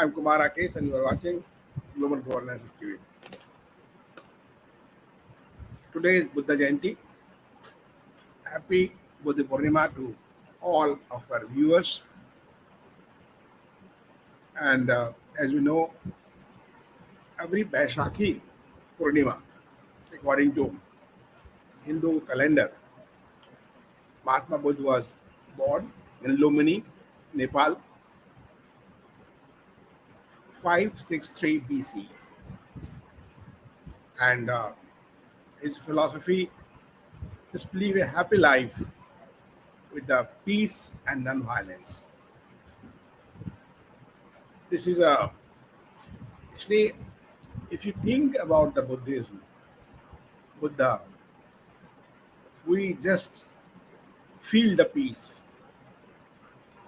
I'm Kumar Rakesh, and you are watching Global Governance TV. Today is Buddha Jayanti. Happy Buddha Purnima to all of our viewers. And as you know, every Baishakhi Purnima, according to Hindu calendar, Mahatma Buddha was born in Lumini, Nepal, 563 BC. And his philosophy is to live a happy life with the peace and non-violence. This is a actually, if you think about the Buddhism, Buddha, we just feel the peace.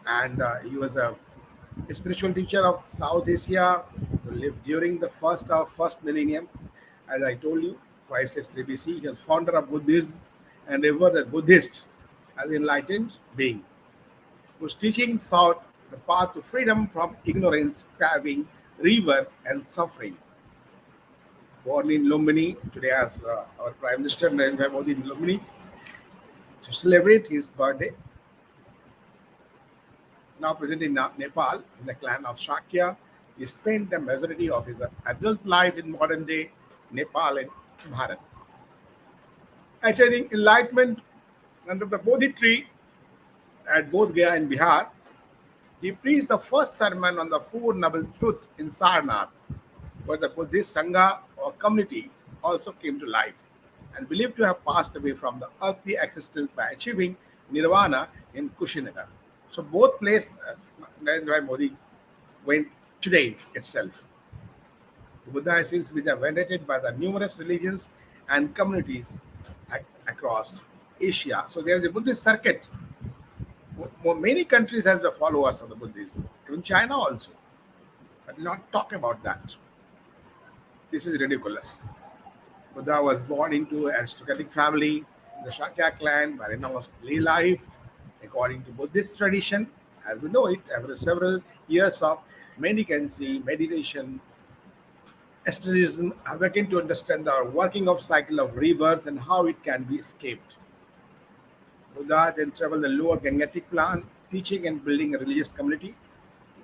And he was a spiritual teacher of South Asia who lived during the first millennium. As I told you, 563 BC. He was founder of Buddhism and revered as Buddhist as an enlightened being, whose teaching sought the path to freedom from ignorance, craving, rebirth, and suffering. Born in Lumbini, today as our Prime Minister Narendra Modi in Lumbini, to celebrate his birthday. Now present in Nepal, in the clan of Shakya, he spent the majority of his adult life in modern day Nepal and Bharat. Attaining enlightenment under the Bodhi tree at Bodh Gaya in Bihar, he preached the first sermon on the Four Noble Truths in Sarnath, where the Buddhist Sangha or community also came to life and believed to have passed away from the earthly existence by achieving nirvana in Kushinagar. So both places Narendra Modi went today itself. Buddha has since been venerated by the numerous religions and communities across Asia. So there is a Buddhist circuit. Many countries have the followers of the Buddhism, even China also. But we'll not talk about that. This is ridiculous. Buddha was born into an aristocratic family, the Shakya clan, where renounced lay life, according to Buddhist tradition, as we know it, after several years of mendicancy, meditation, asceticism, awakened to understand the working of cycle of rebirth and how it can be escaped. Buddha then traveled the lower Gangetic plan, teaching and building a religious community.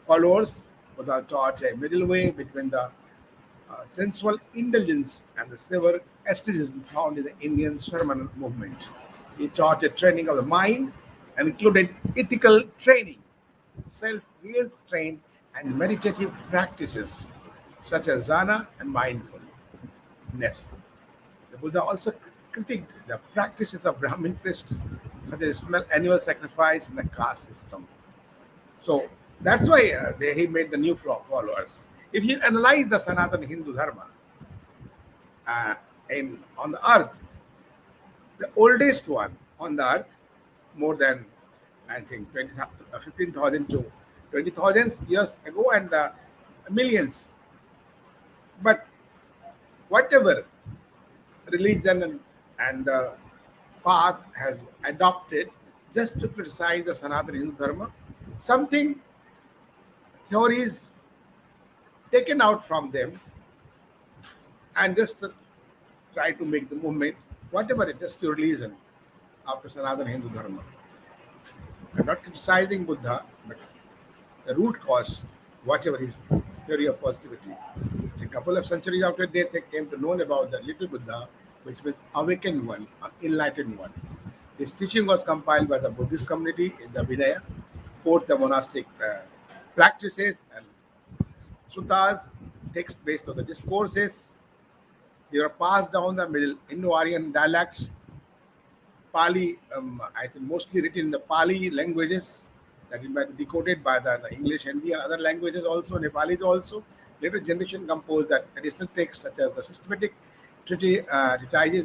Followers, Buddha taught a middle way between the sensual indulgence and the severe asceticism found in the Indian Swarman movement. He taught a training of the mind and included ethical training, self-restraint, and meditative practices such as jhana and mindfulness. The Buddha also critiqued the practices of Brahmin priests, such as annual sacrifice and the caste system. So that's why he made the new followers. If you analyze the Sanatana Hindu Dharma on the earth, the oldest one on the earth, more than I think 15,000 to 20,000 years ago, and millions. But whatever religion and path has adopted just to criticize the Sanatana Hindu Dharma, something theories taken out from them and just try to make the movement, whatever it is, to religion after Sanatana Hindu Dharma. I'm not criticizing Buddha, but the root cause, whatever his theory of positivity. A couple of centuries after death, they came to know about the little Buddha, which was awakened one, enlightened one. His teaching was compiled by the Buddhist community in the Vinaya, quote the monastic practices and suttas, text based on the discourses. They were passed down the Middle Indo-Aryan dialects, Pali, I think mostly written in the Pali languages, that it might be decoded by the English, Hindi, and other languages also, Nepali also. Later generation composed that additional texts such as the systematic treatises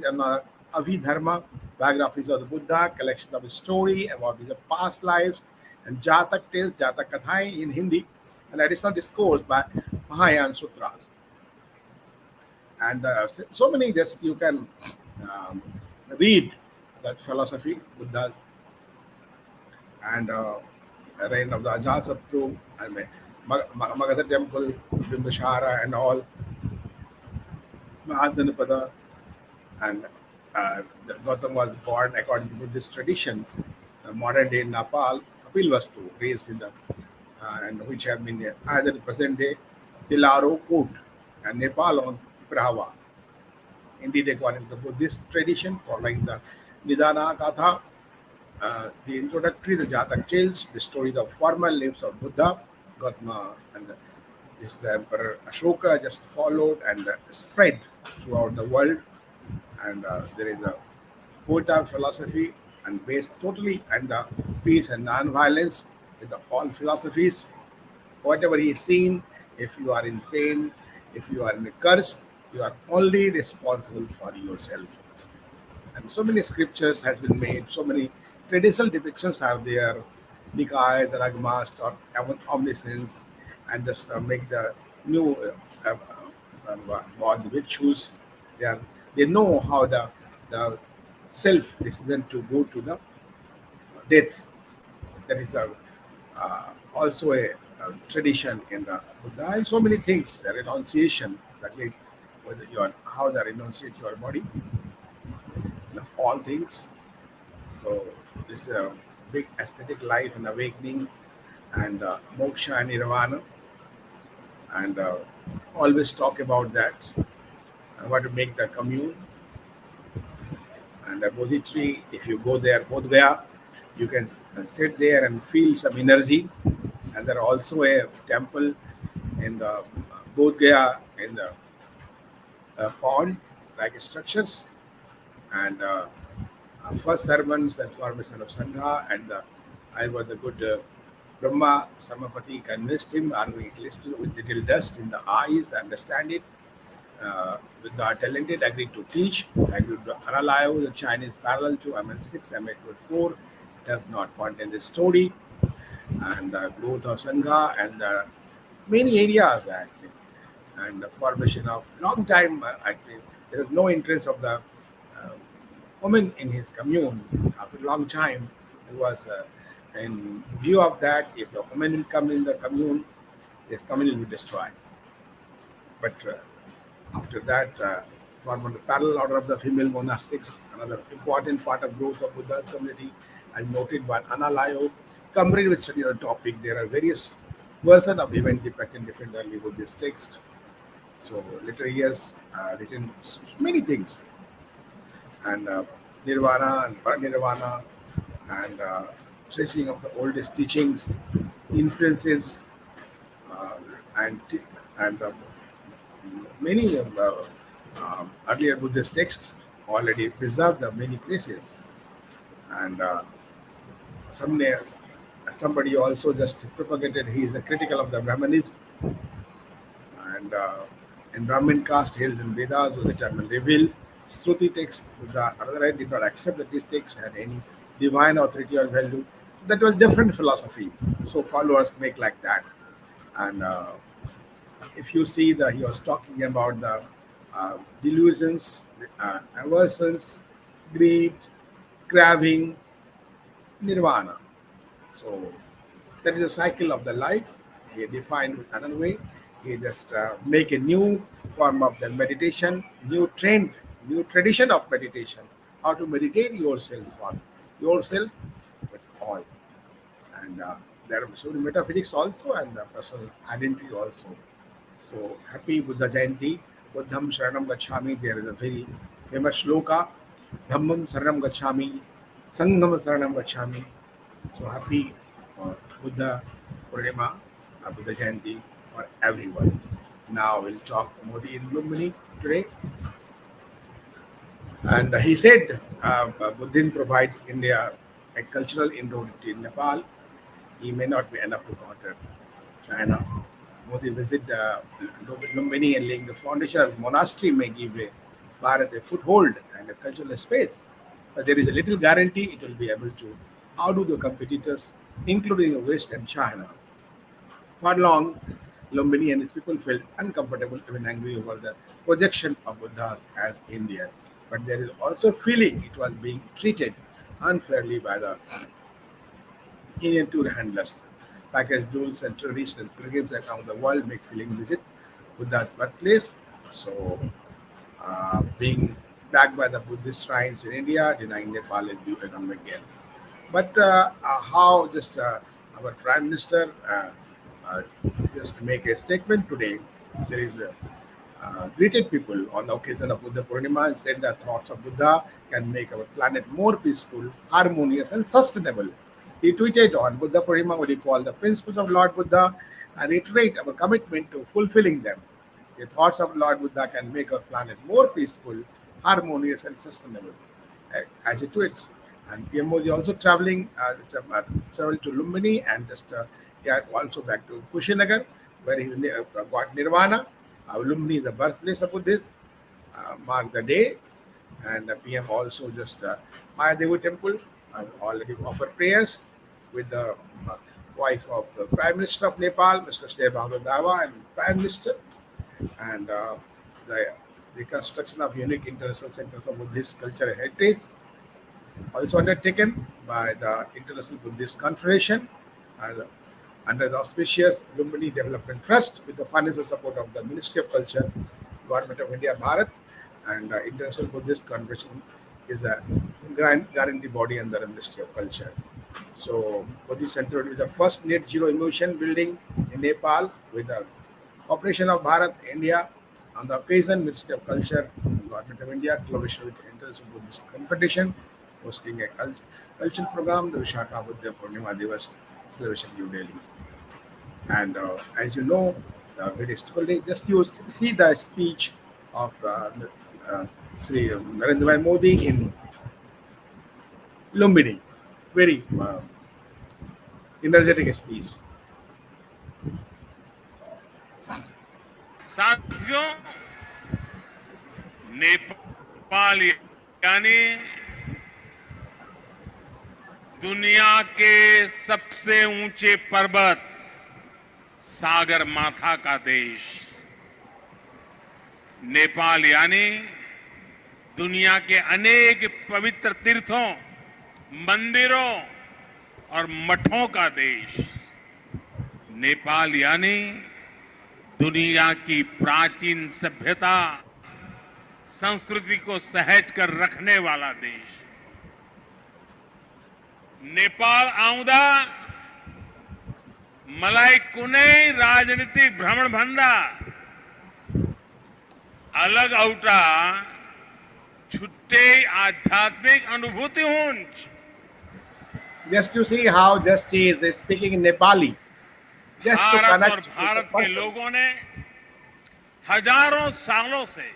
on Abhidharma, biographies of the Buddha, collection of his story about his past lives, and Jatak tales, Jatak Kathai in Hindi, and additional discourse by Mahayana Sutras. And so many just you can read that philosophy, Buddha, and reign of the Ajahn Satru, and Magadha temple, Bimbishara and all, Mahasanapada, and Gautam was born according to Buddhist tradition. Modern day Nepal, Kapilvastu, raised in the and which have been either in present day Tilaro Kut and Nepal on Prahava. Indeed, according to Buddhist tradition, following the Nidana Katha, the introductory, the Jatak tales, the story of formal lives of Buddha, Gautama, and this the Emperor Ashoka just followed and spread throughout the world. And there is a Pota philosophy and based totally on the peace and non-violence with the all philosophies. Whatever he is seen, if you are in pain, if you are in a curse, you are only responsible for yourself. And so many scriptures has been made, so many traditional depictions are there, Nikayas, Ragmas, or omniscience, and just make the new born virtues. They are they know how the self decision to go to the death. That is also a tradition in the Buddha, and so many things. The renunciation, the great, whether you are how they renunciate your body, all things. So it's a big aesthetic life and awakening and moksha and nirvana, and always talk about that. What to make the commune and the Bodhi tree. If you go there, Bodh Gaya, you can sit there and feel some energy. And there are also a temple in the Bodh Gaya in the pond, like structures, and first sermons and formation of Sangha, and I was the good Brahma Samapati convinced him, or at least with little dust in the eyes, understand it. With the talented, agreed to teach, agreed to analyze the Chinese parallel to MN6, MA24, does not contain the story, and the growth of Sangha, and many areas actually, and the formation of long time actually. There is no interest of the uh, woman in his commune. After a long time, it was in view of that, if the woman will come in the commune, this commune will be destroyed. But after that, form of the parallel order of the female monastics, another important part of growth of Buddha's community, as noted by Analayo. Comparative study on the topic, there are various versions of event depicted different early Buddhist texts. So later years written many things, and nirvana and parinirvana, and tracing of the oldest teachings, influences, uh, and many earlier Buddhist texts already preserved in many places, and some somebody also just propagated. He is a critical of the Brahmanism, and in Brahmin caste held in Vedas was the term reveal. Shruti text, the other hand, did not accept that these texts had any divine authority or value. That was different philosophy. So followers make like that, and if you see that he was talking about the delusions, aversions, greed, craving, nirvana. So that is a cycle of the life. He defined with another way. He just make a new form of the meditation, new trend, new tradition of meditation. How to meditate yourself on yourself with all, and there are so many metaphysics also and the personal identity also. So happy Buddha Jayanti. Buddham Sharanam Gacchami. There is a very famous shloka. Dhammam Saranam Gacchami. Sangham Saranam Gacchami. So happy Buddha Purnima, Buddha Jayanti for everyone. Now we'll talk Modi in Lumbini today. And he said, Buddhism provide India a cultural inroad in Nepal. He may not be enough to counter China. Modi visit Lumbini and laying the foundation of monastery may give Bharat a foothold and a cultural space. But there is a little guarantee it will be able to outdo the competitors, including the West and China. For long, Lumbini and his people felt uncomfortable, even angry over the projection of Buddhas as Indian. But there is also feeling it was being treated unfairly by the Indian tour handlers. package duels and tourists and pilgrims around the world make feeling visit Buddha's birthplace. So, being backed by the Buddhist shrines in India, denying Nepal is due economic gain. But how just our Prime Minister uh, just make a statement today, there is a greeted people on the occasion of Buddha Purnima and said the thoughts of Buddha can make our planet more peaceful, harmonious, and sustainable. He tweeted on Buddha Purnima what he called the principles of Lord Buddha and reiterate our commitment to fulfilling them. The thoughts of Lord Buddha can make our planet more peaceful, harmonious, and sustainable. As he tweets. And PM Modi also traveled to Lumbini and just yeah, also back to Kushinagar, where he got Nirvana. Lumbini is the birthplace of Buddhism. Mark the day, and the PM also just Mahadevi temple already offered prayers with the wife of the Prime Minister of Nepal, Mr. Sher Bahadur Dawa, and Prime Minister, and the construction of unique international center for Buddhist culture and heritage also undertaken by the International Buddhist Confederation uh, under the auspicious Lumbini Development Trust with the financial support of the Ministry of Culture, Government of India, Bharat, and International Buddhist Confederation is a guarantee body under the Ministry of Culture. So, Buddhist Center will be the first net zero emission building in Nepal with the cooperation of Bharat, India. On the occasion, Ministry of Culture, Government of India, collaboration with the International Buddhist Confederation, hosting a cultural program, the Vishakha Buddha Purnima Divas celebration in New Delhi. And as you know, very historically, just you see the speech of Sri Narendra Bhai Modi in Lumbini, very energetic speech. साथियों, नेपाल यानी दुनिया के सबसे ऊंचे पर्वत सागर माथा का देश। नेपाल यानी दुनिया के अनेक पवित्र तीर्थों, मंदिरों और मठों का देश। नेपाल यानी दुनिया की प्राचीन सभ्यता, संस्कृति को सहेज कर रखने वाला देश। नेपाल आउँदा मलाई कुनै राजनीतिक भ्रमण भन्दा अलग औटा छुट्टै आध्यात्मिक अनुभूति हुन्छ। Just to see how just he is speaking in Nepali. Just to Bharat और connect with भारत the के person. लोगों ने हजारों सालों से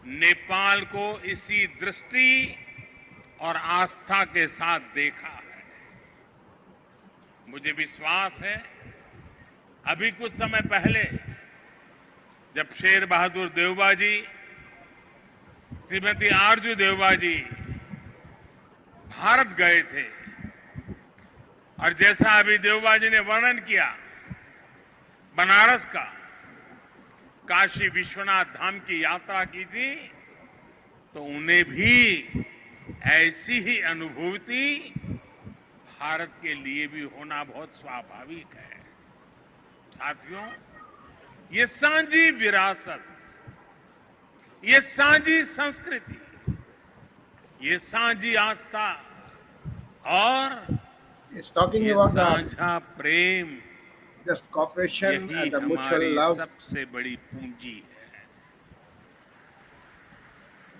नेपाल को इसी दृष्टि और आस्था के साथ देखा है। मुझे विश्वास है अभी कुछ समय पहले जब शेर बहादुर देवबा जी, श्रीमती आरजू देवबा जी भारत गए थे और जैसा अभी देवबा जी ने वर्णन किया बनारस का, काशी विश्वनाथ धाम की यात्रा की थी, तो उन्हें भी ऐसी ही अनुभूति भारत के लिए भी होना बहुत स्वाभाविक है। साथियों, ये साझी विरासत, ये साझी संस्कृति, ये साझी आस्था और He's talking ये about the साझा प्रेम, just cooperation यही and the mutual हमारी love, सबसे बड़ी पूंजी है।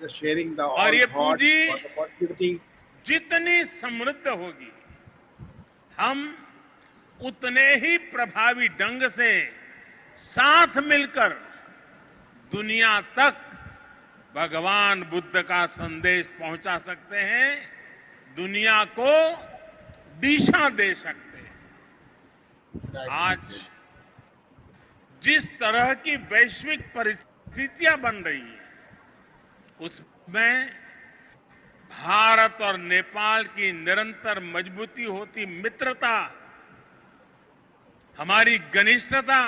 the sharing the all और ये thoughts पूंजी for the positivity. जितनी समृद्ध होगी, हम उतने ही प्रभावी ढंग से साथ मिलकर दुनिया तक भगवान बुद्ध का संदेश पहुंचा सकते हैं, दुनिया को दिशा दे सकते हैं। आज जिस तरह की वैश्विक परिस्थितियां बन रही हैं, उसमें भारत और नेपाल की निरंतर मजबूती होती मित्रता, हमारी घनिष्ठता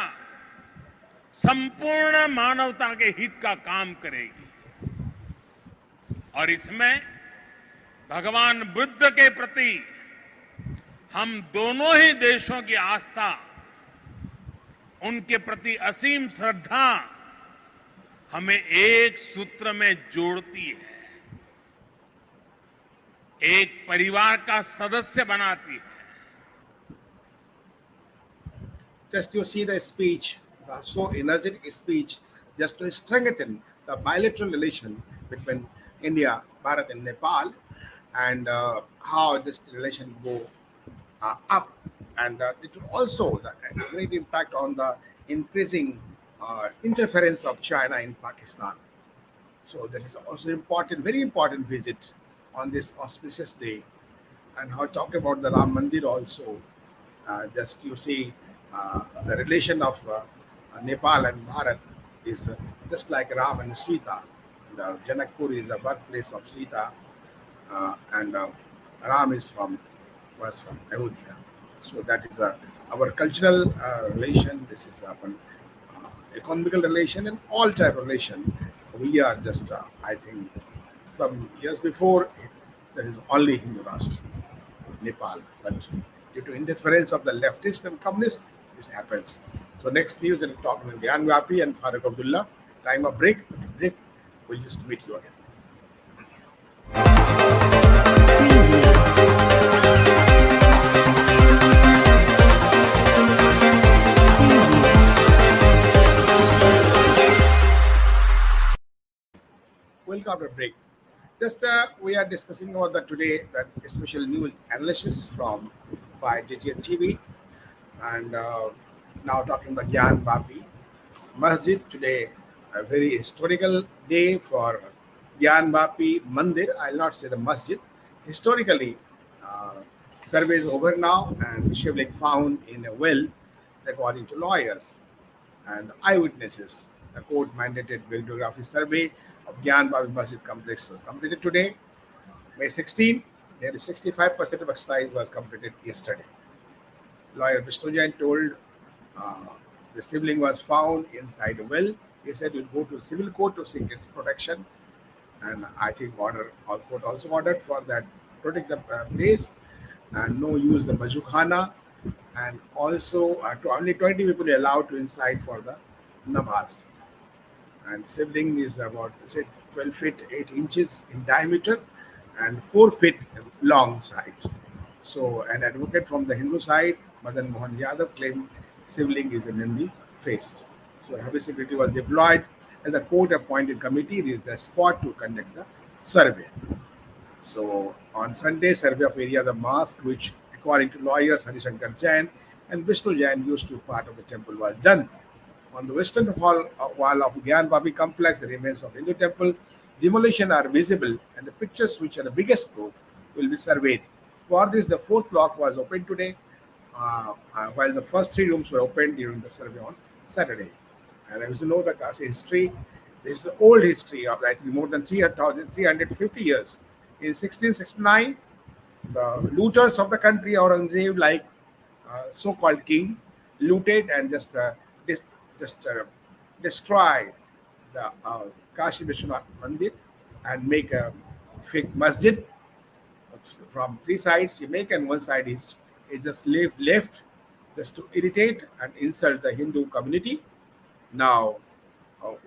संपूर्ण मानवता के हित का काम करेगी और इसमें भगवान बुद्ध के प्रति हम दोनों ही देशों की आस्था, उनके प्रति असीम श्रद्धा हमें एक सूत्र में जोड़ती है, एक परिवार का सदस्य बनाती है. Just you see the speech, the so energetic speech, just to strengthen the bilateral relation between India, Bharat, and Nepal, and how this relation go up, and it will also the great impact on the increasing interference of China in Pakistan. So that is also important, very important visit on this auspicious day. And how talk about the Ram Mandir also. Just you see the relation of Nepal and Bharat is just like Ram and Sita. The Janakpur is the birthplace of Sita, and Ram was from Ayodhya. So that is our cultural relation. This is our economical relation and all type of relation. We are just, I think, some years before there is only Hindu Rashtra, Nepal, but due to interference of the leftist and communist, this happens. So next news, we're talking with Gyan Vapi and Farooq Abdullah. Time of break. Break. We'll just meet you again. Welcome after break. Just we are discussing about the today that special news analysis from by JGN TV, and now talking about Gyan Bapi Masjid today, a very historical day for Gyan Bapi Mandir. I'll not say the masjid. Historically, survey is over now, and Shivlik found in a well, according to lawyers and eyewitnesses. The court mandated bibliography survey of Gyan Babi Masjid complex was completed today, May 16. Nearly 65% of exercise was completed yesterday. Lawyer Vishnu Jain told uh, the sibling was found inside a well. He said he'll go to the civil court to seek its protection, and I think court also ordered for that protect the place and no use the bajukhana, and also to only 20 people are allowed to inside for the namaz. And sibling is about say 12 feet 8 inches in diameter and 4 feet long side. So an advocate from the Hindu side, Madan Mohan Yadav, claimed sibling is a Nindi faced. So heavy security was deployed and the court appointed committee reached the spot to conduct the survey. So on Sunday, survey of area of the mosque, which according to lawyers Harishankar Jain and Vishnu Jain used to be part of the temple, was done. On the western wall of Gyan Babi complex, the remains of Hindu temple demolition are visible, and the pictures, which are the biggest proof, will be surveyed. For this, the fourth block was opened today, while the first three rooms were opened during the survey on Saturday. And as you know, the Kasi history, this is the old history of I think more than 350 years. In 1669, the looters of the country, Aurangzeb, like so-called king, looted and just destroy the Kashi Vishwanath Mandir and make a fake masjid from three sides. You make and one side is just left just to irritate and insult the Hindu community. Now,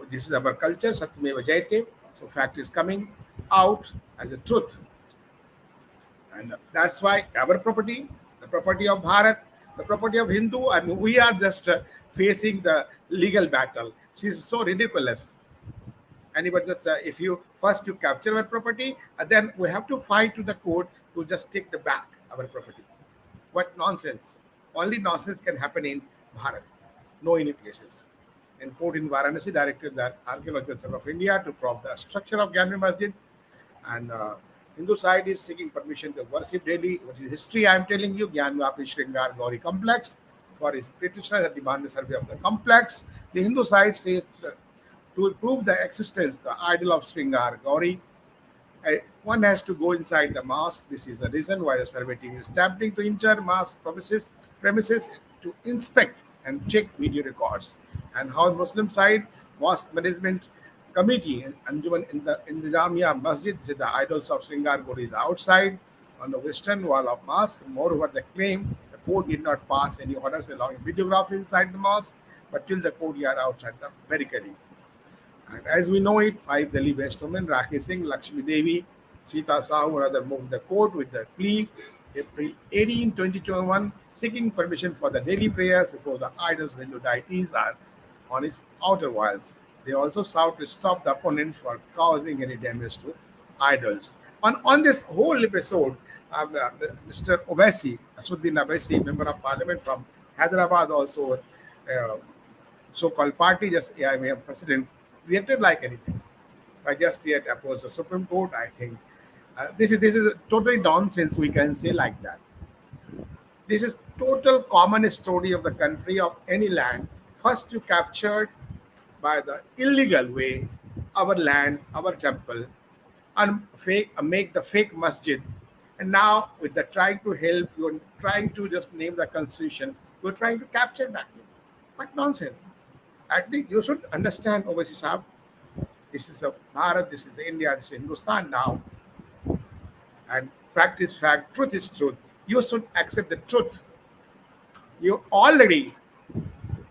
this is our culture, Satyameva Jayate. So fact is coming out as a truth. And that's why our property, the property of Bharat, the property of Hindu, and we are just facing the legal battle. This is so ridiculous. Anybody just if you first you capture our property, and then we have to fight to the court to just take the back our property. What nonsense! Only nonsense can happen in Bharat, no any places. In court in Varanasi directed the Archaeological Survey of India to probe the structure of Gyanvi Masjid, and Hindu side is seeking permission to worship daily. What is history? I am telling you, Gyanvapi Shringar Gauri complex. For his petitioner that demand the survey of the complex, the Hindu side says to prove the existence, the idol of Shringar Gauri, one has to go inside the mosque. This is the reason why the survey team is attempting to enter mosque premises to inspect and check video records. And how Muslim side mosque management committee and Anjuman in the Jamia Masjid said the idols of Shringar Gauri is outside on the western wall of mosque. Moreover, they claim the court did not pass any orders allowing videography inside the mosque, but till the courtyard outside the barricading. And as we know it, five Delhi West women, Rakesh Singh, Lakshmi Devi, Sita Sahu, and others moved the court with the plea April 18, 2021, seeking permission for the daily prayers before the idols Hindu deities are on its outer walls. They also sought to stop the opponent for causing any damage to idols. On this whole episode, Mr. Owaisi, Asuddin Owaisi, Member of Parliament from Hyderabad, also so-called party, just AIMM president, reacted like anything. I just yet opposed the Supreme Court. I think this is totally nonsense. We can say like that. This is total common story of the country of any land. First, you captured by the illegal way our land, our temple, and make the fake masjid. And now, with the trying to help, you're trying to just name the constitution. You're trying to capture back. What nonsense! At least you should understand, overseas Sahab, this is a Bharat, this is India, this is Hindustan now. And fact is fact, truth is truth. You should accept the truth. You already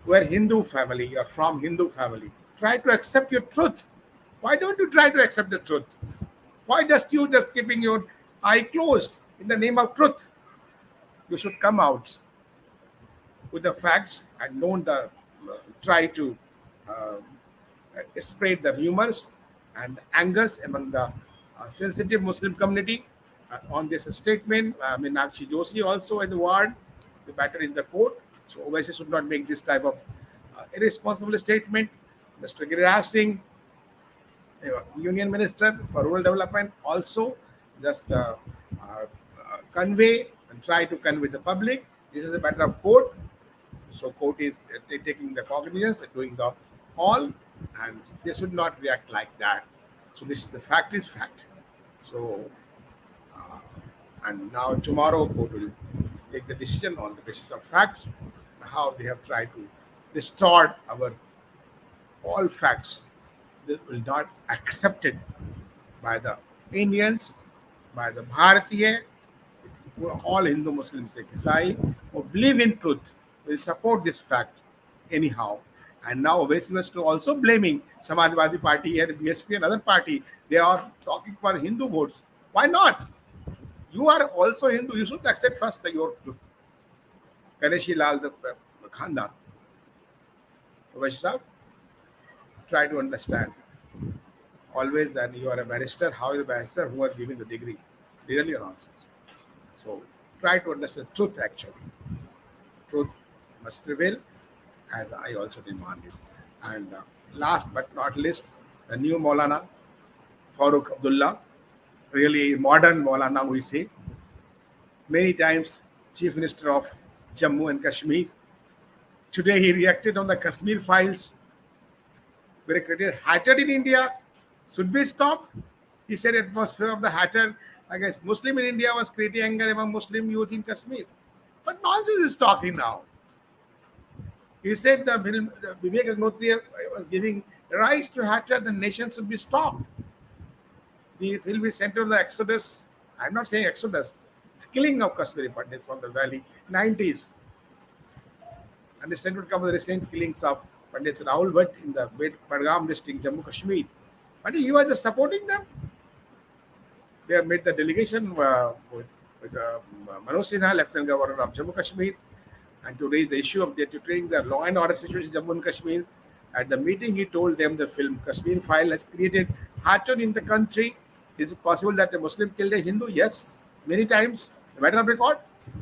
were Hindu family, you're from Hindu family. Try to accept your truth. Why don't you try to accept the truth? Why just you just keeping your eye closed in the name of truth? You should come out with the facts and don't try to uh, spread the rumors and angers among the sensitive Muslim community. On this statement, Meenakshi Joshi also in the word, the matter in the court. So OIC should not make this type of irresponsible statement. Mr. Giriraj Singh, Union Minister for Rural Development, also just convey and try to convey the public. This is a matter of court. So court is taking the cognizance and doing the all, and they should not react like that. So this is the fact is fact. So and now tomorrow court will take the decision on the basis of facts, how they have tried to distort our all facts. This will not accepted by the Indians, by the Bharatiya, all Hindu Muslims, Sikh, Isai, who believe in truth, will support this fact anyhow. And now Owaisi was also blaming Samajwadi Party and BSP and other party. They are talking for Hindu votes. Why not? You are also Hindu. You should accept first your truth. Ganeshi Lal, the Khandan. Owaisi Sahab, try to understand. Always, and you are a barrister. How is a barrister who are giving the degree? Really nonsense. So try to understand truth actually. Truth must prevail, as I also demanded. And last but not least, the new Maulana, Farooq Abdullah, really modern Maulana, we say. Many times, Chief Minister of Jammu and Kashmir. Today, he reacted on the Kashmir files, where he created hatred in India should be stopped. He said atmosphere of the hatred against Muslim in India was creating anger among Muslim youth in Kashmir. But nonsense is talking now. He said the Vivek Agnotri was giving rise to hatred, the nation should be stopped. The film is centered on the exodus. I'm not saying exodus. It's killing of Kashmiri Pandits from the valley, 90s. And the statement comes with the recent killings of Pandit Rahul Bhatt in the Badgam district, Jammu Kashmir. But he was just supporting them. They have made the delegation with Manoj Sinha, Lieutenant Governor of Jammu Kashmir, and to raise the issue of deteriorating the law and order situation in Jammu and Kashmir. At the meeting, he told them the film Kashmir File has created hatred in the country. Is it possible that a Muslim killed a Hindu? Yes, many times. The matter of record,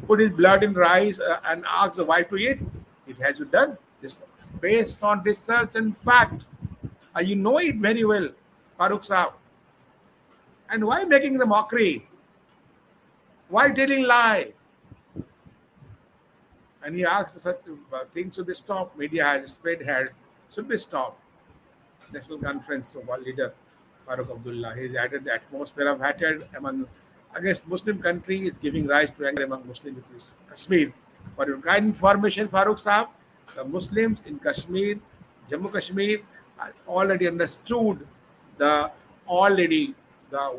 put his blood in rice and asked the wife to eat. It has been done. This based on research and fact. You know it very well, Farooq Saab. And why making the mockery? Why telling lie? And he asked such things should be stopped. Media has spread had should be stopped. National Conference of our leader Farooq Abdullah. He added the atmosphere of hatred among against Muslim country is giving rise to anger among Muslims in Kashmir. For your kind information, Farooq Saab, the Muslims in Kashmir, Jammu Kashmir, already understood the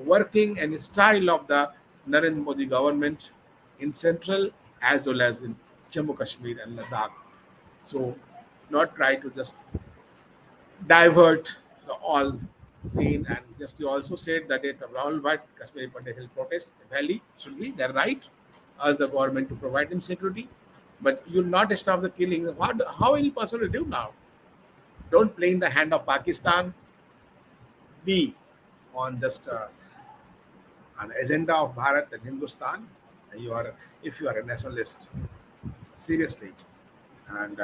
working and style of the Narendra Modi government in central as well as in Jammu Kashmir and Ladakh. So, not try to just divert the all scene. And just you also said that it Rahul Bhatt, Kashmir Pandit Hill protest Valley should be their right as the government to provide him security. But you'll not stop the killing. How any person will do now? Don't play in the hand of Pakistan. Be on just an agenda of Bharat and Hindustan. You are, if you are a nationalist, seriously. And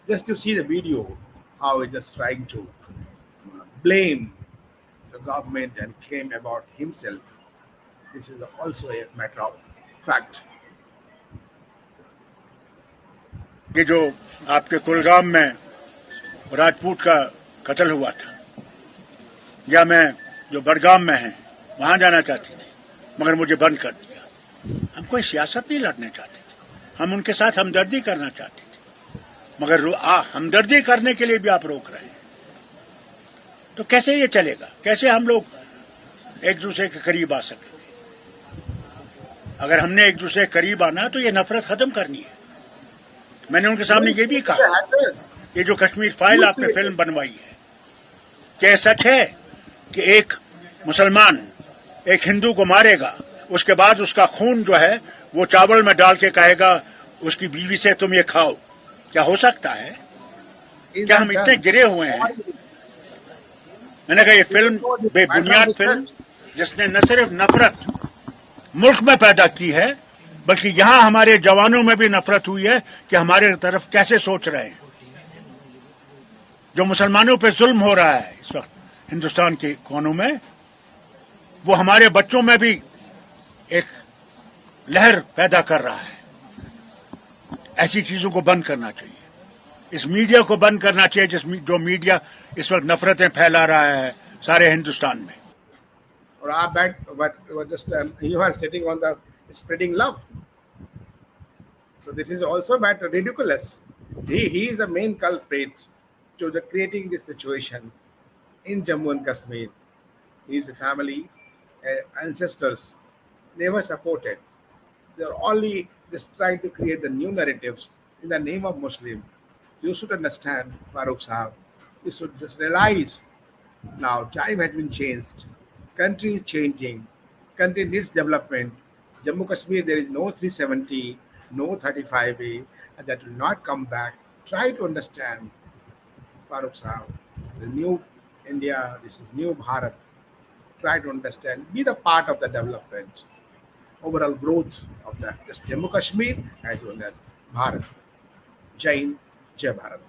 just you see the video, how he just trying to blame the government and claim about himself. This is also a matter of fact. ये जो आपके कुलगाम में राजपूत का कत्ल हुआ था, या मैं जो बडगाम में है वहां जाना चाहती थी, मगर मुझे बंद कर दिया। हम कोई सियासत नहीं लड़ने चाहते थे, हम उनके साथ हमदर्दी करना चाहते थे, मगर हमदर्दी करने के लिए भी आप रोक रहे हैं। तो कैसे ये चलेगा? कैसे हम लोग एक दूसरे के करीब आ सकेंगे? अगर हमने एक दूसरे के करीब आना तो ये नफरत खत्म करनी है। मैंने उनके सामने ये भी कहा, ये जो कश्मीर फाइल आपने फिल्म बनवाई है, क्या सच है कि एक मुसलमान एक हिंदू को मारेगा, उसके बाद उसका खून जो है वो चावल में डाल के कहेगा उसकी बीवी से तुम ये खाओ? क्या हो सकता है? क्या हम इतने गिरे हुए हैं? मैंने कहा ये फिल्म बेबुनियाद फिल्म, जिसने न सिर्फ नफरत मुल्क में पैदा की है, बल्कि यहां हमारे जवानों में भी नफरत हुई है कि हमारे तरफ कैसे सोच रहे हैं। जो मुसलमानों पे जुल्म हो रहा है इस वक्त हिंदुस्तान के कोनों में, वो हमारे बच्चों में भी एक लहर पैदा कर रहा है। ऐसी चीजों को बंद करना चाहिए, इस मीडिया को बंद करना चाहिए जो मीडिया इस वक्त नफरतें फैला रहा है सारे हिंदुस्तान में। Or but just you are sitting on the spreading love. So this is also matter ridiculous. He is the main culprit to the creating this situation in Jammu and Kashmir. His family, ancestors never supported. They are only just trying to create the new narratives in the name of Muslim. You should understand, Farooq Sahab. You should just realize now time has been changed. Country is changing. Country needs development. Jammu Kashmir, there is no 370, no 35A, and that will not come back. Try to understand, Farooq Sahab, the new India, this is new Bharat. Try to understand, be the part of the development, overall growth of that, just Jammu Kashmir as well as Bharat. Jai Hind, Jai Bharat.